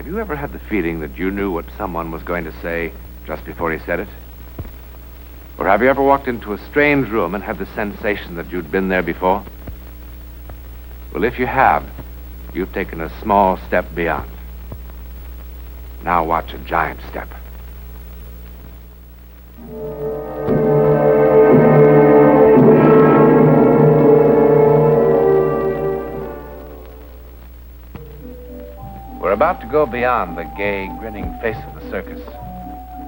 Have you ever had the feeling that you knew what someone was going to say just before he said it? Or have you ever walked into a strange room and had the sensation that you'd been there before? Well, if you have, you've taken a small step beyond. Now watch a giant step. We're about to go beyond the gay, grinning face of the circus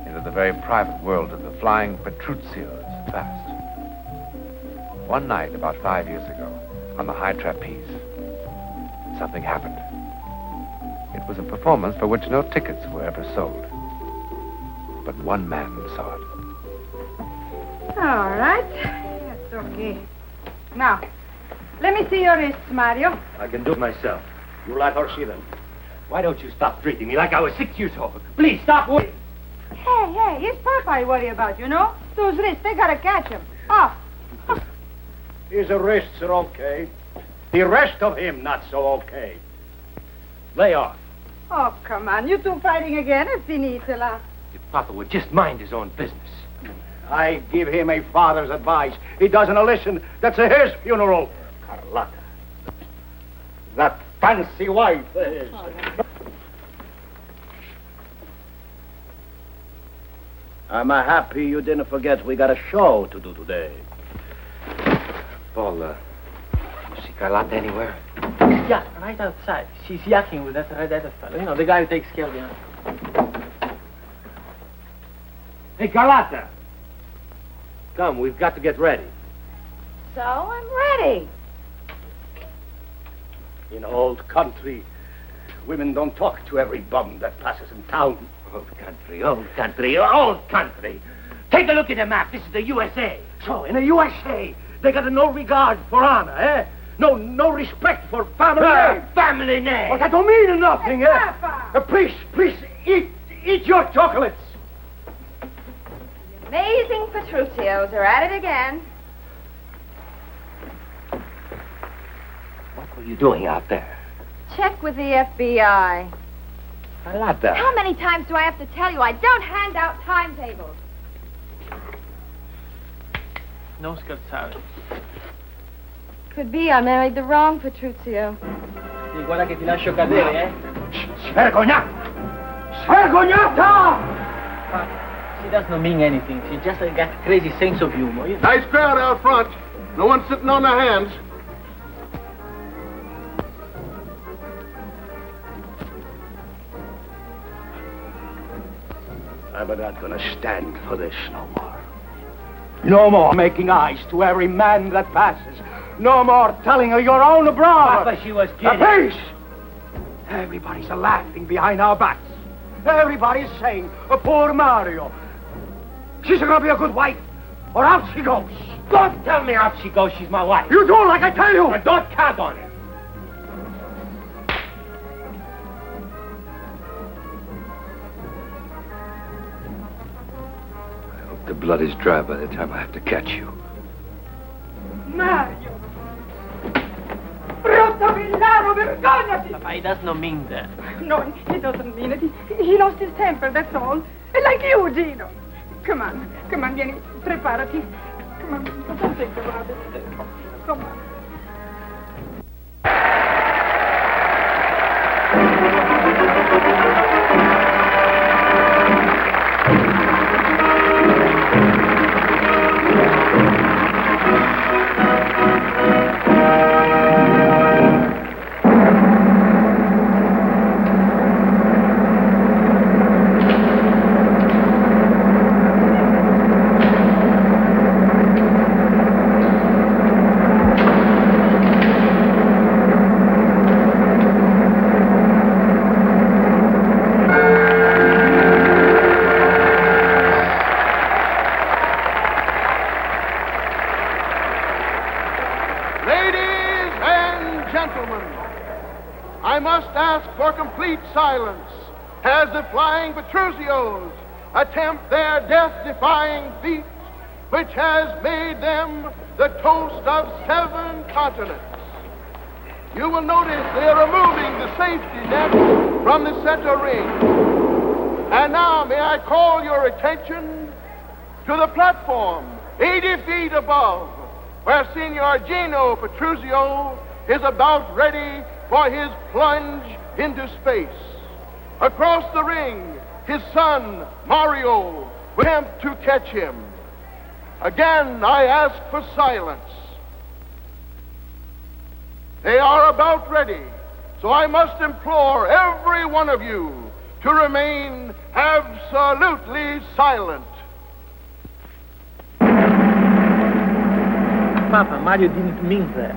into the very private world of the flying Petruccios fast. One night, about 5 years ago, on the high trapeze, something happened. It was a performance for which no tickets were ever sold. But one man saw it. All right. That's okay. Now, let me see your wrists, Mario. I can do it myself. You let her see them. Why don't you stop treating me like I was 6 years old? Please, stop worrying. Hey, it's Papa I worry about, you know? Those wrists, they gotta catch him. Off. His wrists are okay. The rest of him, not so okay. Lay off. Oh, come on. You two fighting again? It's finita. If Papa would just mind his own business. I give him a father's advice. He doesn't listen. That's his funeral. Carlotta. That fancy wife is. I'm happy you didn't forget we got a show to do today. Paul, you see Carlotta anywhere? Yeah, right outside. She's yakking with that red-headed fellow. You know, the guy who takes care of you. Hey, Carlotta! Come, we've got to get ready. So, I'm ready. In old country, women don't talk to every bum that passes in town. Old country, old country, old country. Take a look at the map. This is the USA. So, in the USA, they got no regard for honor, eh? No respect for family name. Family name. But that don't mean nothing, Hey, eh? Papa. Please, eat your chocolates. Amazing Petruccios are at it again. What were you doing out there? Check with the FBI. Carlotta. How many times do I have to tell you I don't hand out timetables? No scherzare. Could be I married the wrong Petruccio. Sì, guarda che ti lascio cadere, eh? Svergognata! Svergognata! She doesn't mean anything. She just got a crazy sense of humor. You know? Nice crowd out front. No one sitting on their hands. I'm not gonna stand for this no more. No more making eyes to every man that passes. No more telling of your own brother. Papa, she was kidding. Peace! Everybody's laughing behind our backs. Everybody's saying, poor Mario. She's gonna be a good wife, or out she goes. Don't tell me out she goes. She's my wife. You do like I tell you. But don't count on it. I hope the blood is dry by the time I have to catch you. Mario! Brutto villano, vergognati! Papa, he does not mean that. No, he doesn't mean it. He lost his temper, that's all. Like you, Gino. Come on, vieni, preparati. Come on, don't think about it. Come on. Silence as the flying Petruccios attempt their death-defying feat, which has made them the toast of 7 continents. you will notice they are removing the safety net from the center ring. And now may I call your attention to the platform 80 feet above, where Signor Gino Petruzio is about ready for his plunge into space. Across the ring, his son, Mario, will attempt to catch him. Again, I ask for silence. They are about ready, so I must implore every one of you to remain absolutely silent. Papa, Mario didn't mean that.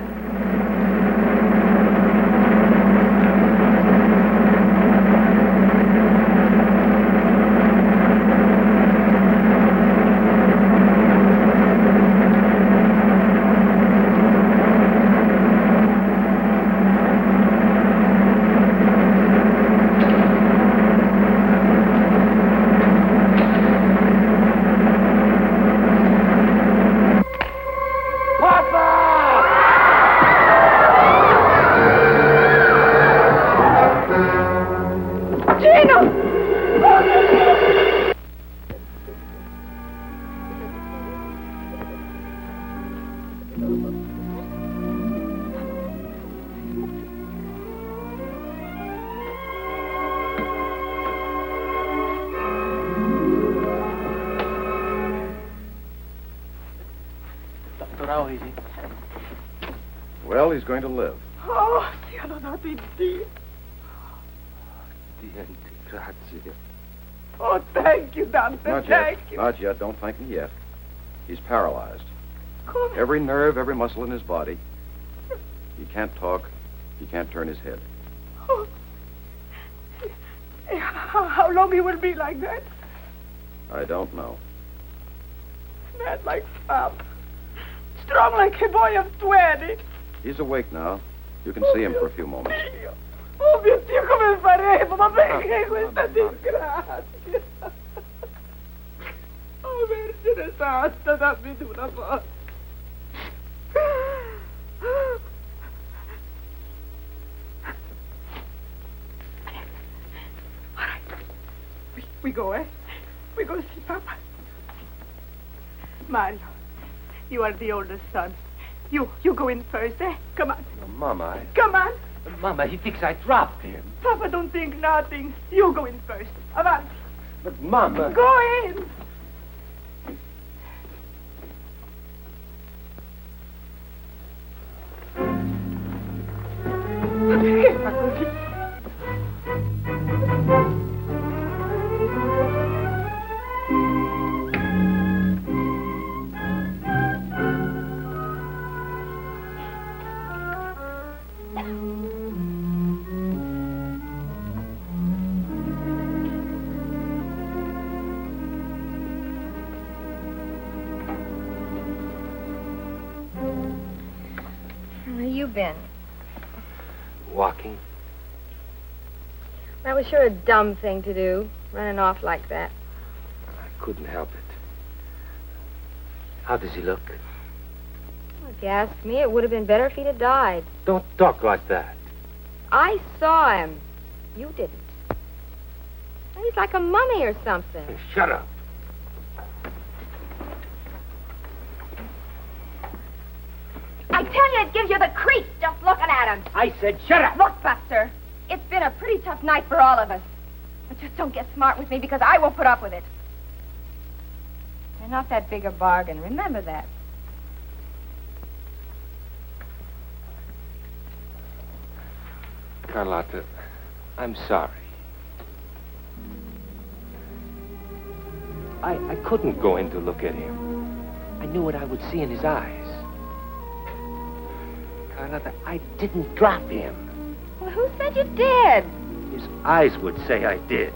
How is he? Well, he's going to live. Oh, Dio lodato in Dio. Niente, grazie. Oh, thank you, Dante. Not thank yet. you. Not yet. Don't thank me yet. He's paralyzed. Come. Every nerve, every muscle in his body. He can't talk. He can't turn his head. Oh. How long he will be like that? I don't know. Mad like Fab. Strong like a boy of 20. He's awake now. You can see him for a few moments. Dio. Oh mio Dio, come faremo? Ma perché questa disgrazia? Oh Vergine Santa, dammi tu una forza. All right. We go, eh? We go see Papa. Mario, you are the oldest son. You go in first, eh? Come on. No, Mama, Come on. Mama, he thinks I dropped him. Papa don't think nothing. You go in first. Avanti. But, Mama... Go in. Ma perché fa così? Where you been? Walking? That was sure a dumb thing to do, running off like that. I couldn't help it. How does he look? Well, if you ask me, it would have been better if he'd have died. Don't talk like that. I saw him. You didn't. He's like a mummy or something. Shut up. I tell you, it gives you the creeps just looking at him. I said shut up. Look, Buster, it's been a pretty tough night for all of us. But just don't get smart with me because I won't put up with it. You're not that big a bargain. Remember that. Carlotta, I'm sorry. I couldn't go in to look at him. I knew what I would see in his eyes. Carlotta, I didn't drop him. Well, who said you did? His eyes would say I did.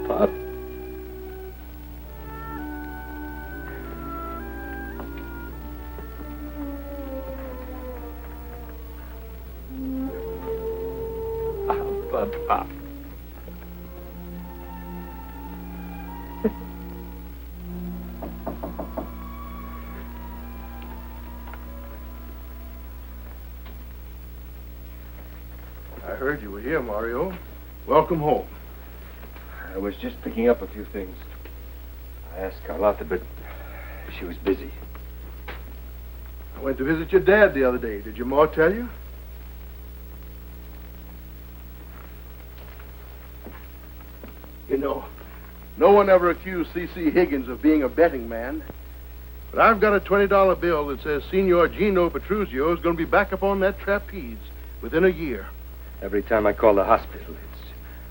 Pop. want, Pop. I heard you were here, Mario. Welcome home. I was just picking up a few things. I asked Carlotta, but she was busy. I went to visit your dad the other day. Did your ma tell you? You know, no one ever accused C.C. Higgins of being a betting man. But I've got a $20 bill that says Signor Gino Petruzio is going to be back up on that trapeze within a year. Every time I call the hospital, it's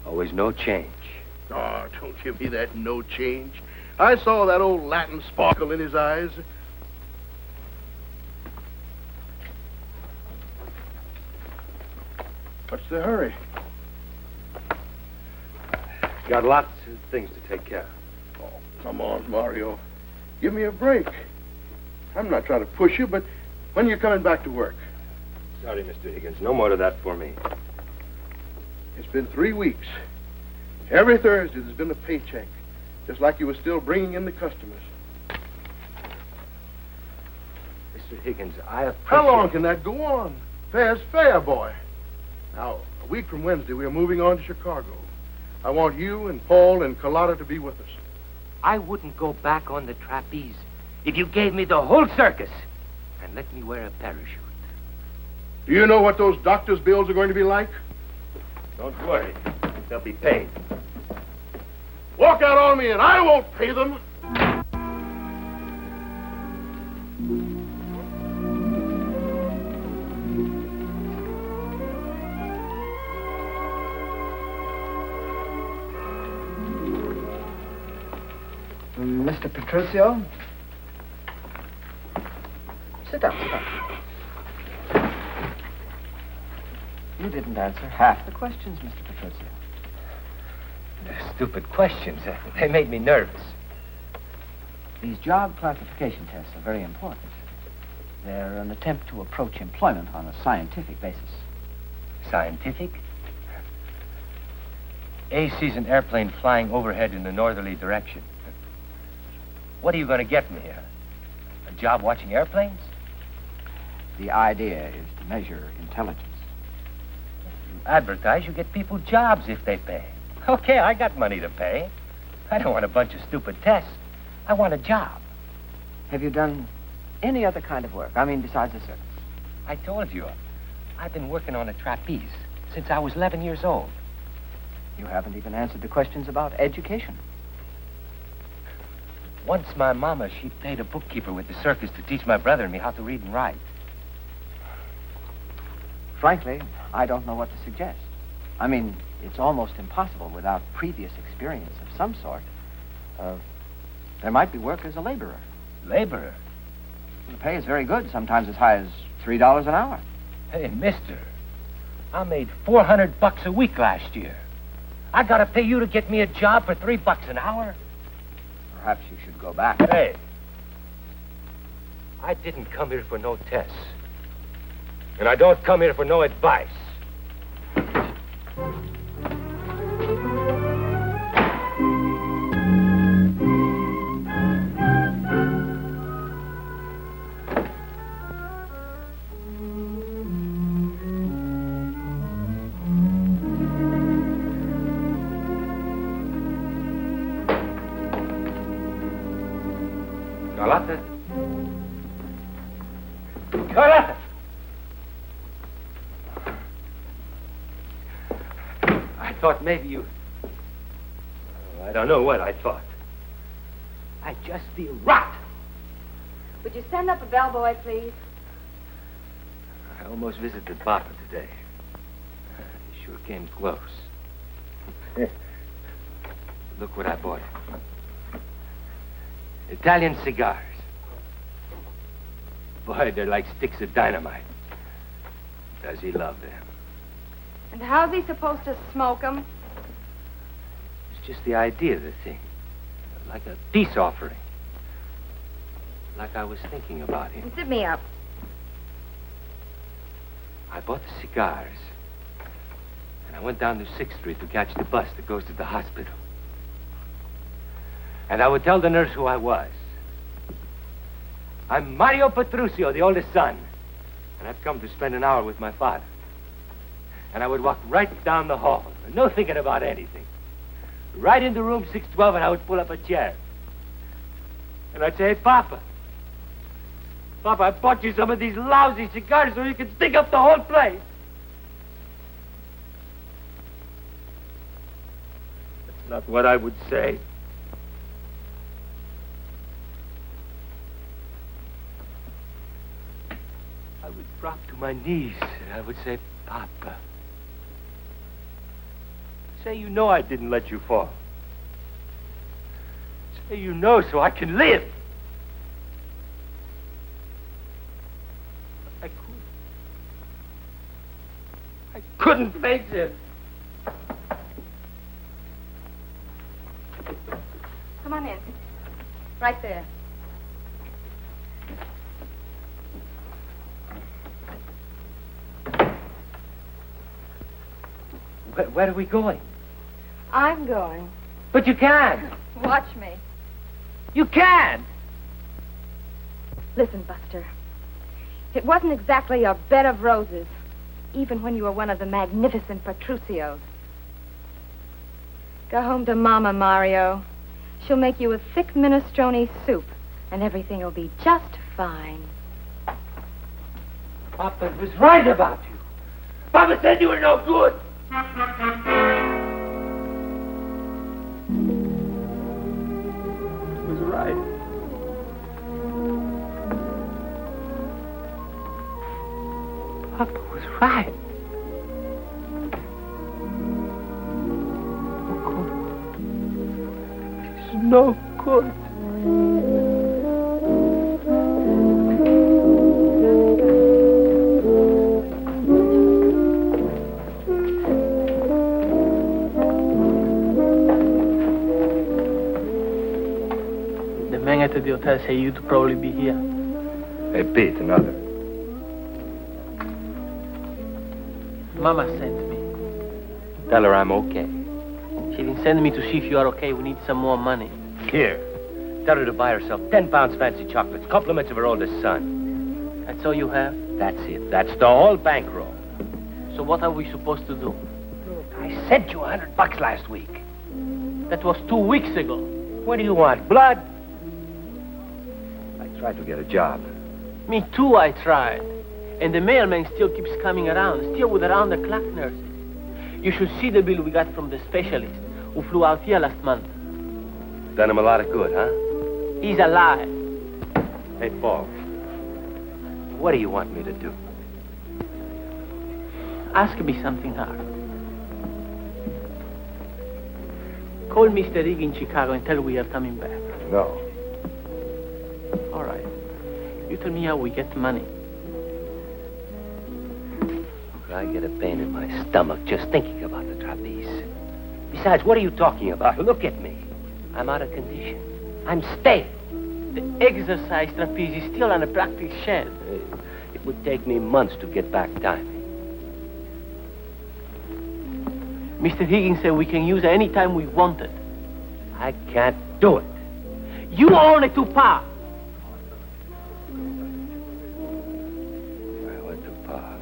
always no change. Oh, don't give me that no change. I saw that old Latin sparkle in his eyes. What's the hurry? Got lots of things to take care of. Oh, come on, Mario. Give me a break. I'm not trying to push you, but when are you coming back to work? Sorry, Mr. Higgins. No more of that for me. It's been 3 weeks. Every Thursday there's been a paycheck, just like you were still bringing in the customers. Mr. Higgins, I appreciate... How long can that go on? Fair's fair, boy. Now, a week from Wednesday, we are moving on to Chicago. I want you and Paul and Carlotta to be with us. I wouldn't go back on the trapeze if you gave me the whole circus and let me wear a parachute. Do you know what those doctor's bills are going to be like? Don't worry. They'll be paid. Walk out on me and I won't pay them. Mr. Petruzio? Sit down, sit down. You didn't answer half the questions, Mr. Petruzio. They're stupid questions. They made me nervous. These job classification tests are very important. They're an attempt to approach employment on a scientific basis. Scientific? A sees an airplane flying overhead in a northerly direction. What are you going to get me here? A job watching airplanes? The idea is to measure intelligence. You advertise, you get people jobs if they pay. Okay, I got money to pay. I don't want a bunch of stupid tests. I want a job. Have you done any other kind of work? I mean, besides the circus? I told you. I've been working on a trapeze since I was 11 years old. You haven't even answered the questions about education. Once my mama, she paid a bookkeeper with the circus to teach my brother and me how to read and write. Frankly, I don't know what to suggest. I mean, it's almost impossible without previous experience of some sort. There might be work as a laborer. Laborer? The pay is very good, sometimes as high as $3 an hour. Hey, mister, I made $400 a week last year. I gotta pay you to get me a job for $3 an hour? Perhaps you should go back. Hey, I didn't come here for no tests. And I don't come here for no advice. Carlotta? Carlotta! I thought maybe you... Oh, I don't know what I thought. I just feel rot. Would you send up a bellboy, please? I almost visited Papa today. He sure came close. Look what I bought him. Italian cigars. Boy, they're like sticks of dynamite. Does he love them? And how's he supposed to smoke them? It's just the idea of the thing. Like a peace offering. Like I was thinking about him. Sit me up. I bought the cigars. And I went down to 6th Street to catch the bus that goes to the hospital. And I would tell the nurse who I was. I'm Mario Petruccio, the oldest son. And I've come to spend an hour with my father. And I would walk right down the hall, no thinking about anything. Right into room 612, and I would pull up a chair. And I'd say, hey, Papa, I bought you some of these lousy cigars so you can stick up the whole place. That's not what I would say. I would drop to my knees and I would say, Papa. Say you know I didn't let you fall. Say you know so I can live. I couldn't face it. Come on in. Right there. Where are we going? I'm going. But you can't. Watch me. You can't. Listen, Buster. It wasn't exactly a bed of roses, even when you were one of the magnificent Petruccios. Go home to Mama, Mario. She'll make you a thick minestrone soup, and everything will be just fine. Papa was right about you. Papa said you were no good. He was right. Papa was right. It's no good. The man at the hotel said you'd probably be here. Hey, Pete, another. Mama sent me. Tell her I'm okay. She didn't send me to see if you are okay. We need some more money. Here. Tell her to buy herself 10 pounds fancy chocolates, compliments of her oldest son. That's all you have? That's it. That's the whole bankroll. So what are we supposed to do? I sent you $100 last week. That was 2 weeks ago. What do you want, blood? I tried to get a job. Me too, I tried. And the mailman still keeps coming around, still with around-the-clock nurses. You should see the bill we got from the specialist who flew out here last month. Done him a lot of good, huh? He's alive. Hey, Paul. What do you want me to do? Ask me something hard. Call Mr. Rigg in Chicago and tell him we are coming back. No. All right. You tell me how we get the money. I get a pain in my stomach just thinking about the trapeze. Besides, what are you talking about? Look at me. I'm out of condition. I'm stale. The exercise trapeze is still on a practice shed. It would take me months to get back timing. Mr. Higgins said we can use it any time we want it. I can't do it. You own it to Pa. I went to Pa.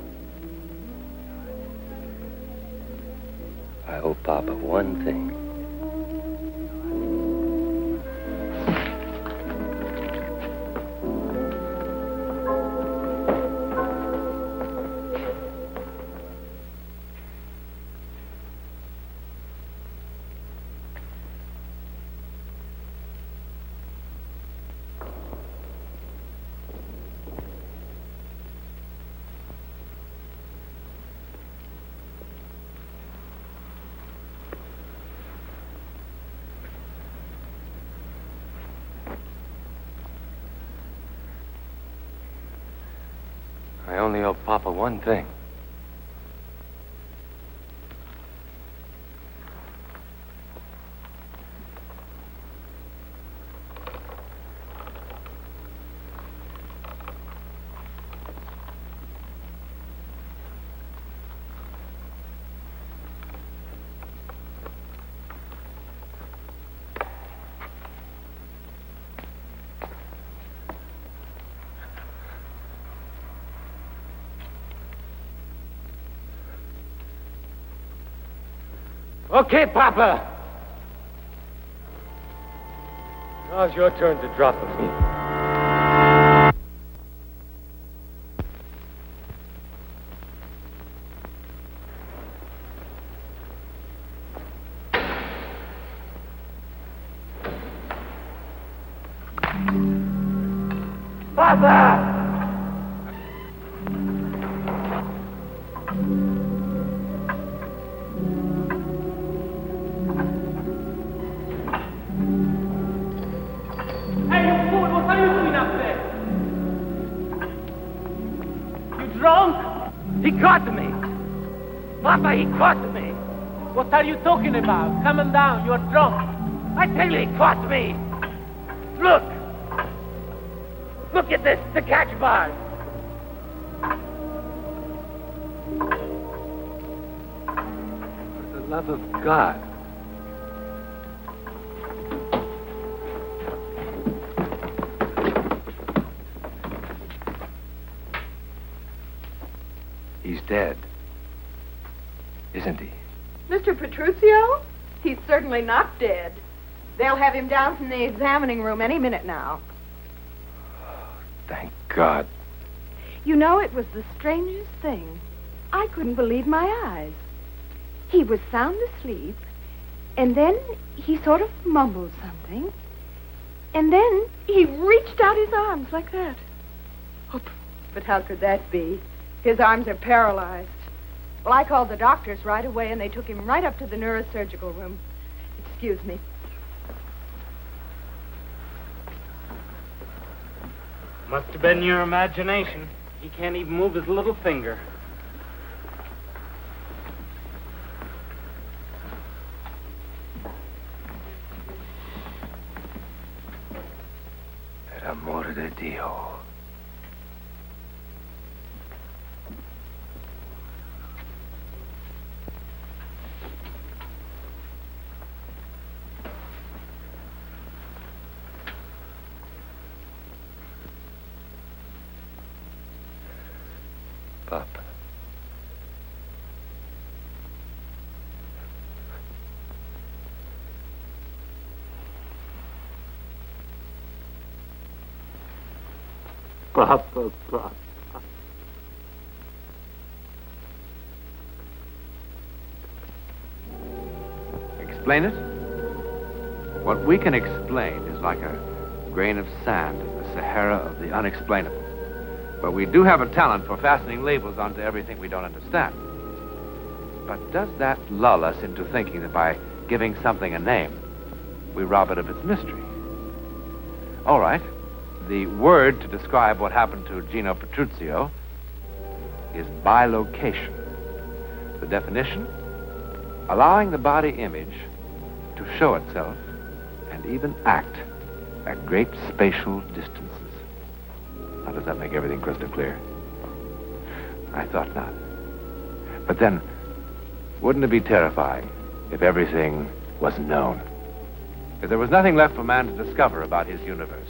I owe Papa one thing. I only owe Papa one thing. Okay, Papa. Now it's your turn to drop me. Papa! Hey, you fool, what are you doing up there? You drunk? He caught me. Papa, he caught me. What are you talking about? Come on down, you're drunk. I tell you, he caught me. Look. Look at this, the catch bar. For the love of God. He's dead. Isn't he? Mr. Petruccio? He's certainly not dead. They'll have him down from the examining room any minute now. Thank God. You know, it was the strangest thing. I couldn't believe my eyes. He was sound asleep, and then he sort of mumbled something, and then he reached out his arms like that. Oh, but how could that be? His arms are paralyzed. Well, I called the doctors right away, and they took him right up to the neurosurgical room. Excuse me. Must have been your imagination. He can't even move his little finger. Per amor de Dio. Papa. Papa, Papa. Explain it? What we can explain is like a grain of sand in the Sahara of the unexplainable. But we do have a talent for fastening labels onto everything we don't understand. But does that lull us into thinking that by giving something a name, we rob it of its mystery? All right. The word to describe what happened to Gino Petruccio is bilocation. The definition? Allowing the body image to show itself and even act at great spatial distances. Now, does that make everything crystal clear? I thought not. But then, wouldn't it be terrifying if everything was known? If there was nothing left for man to discover about his universe?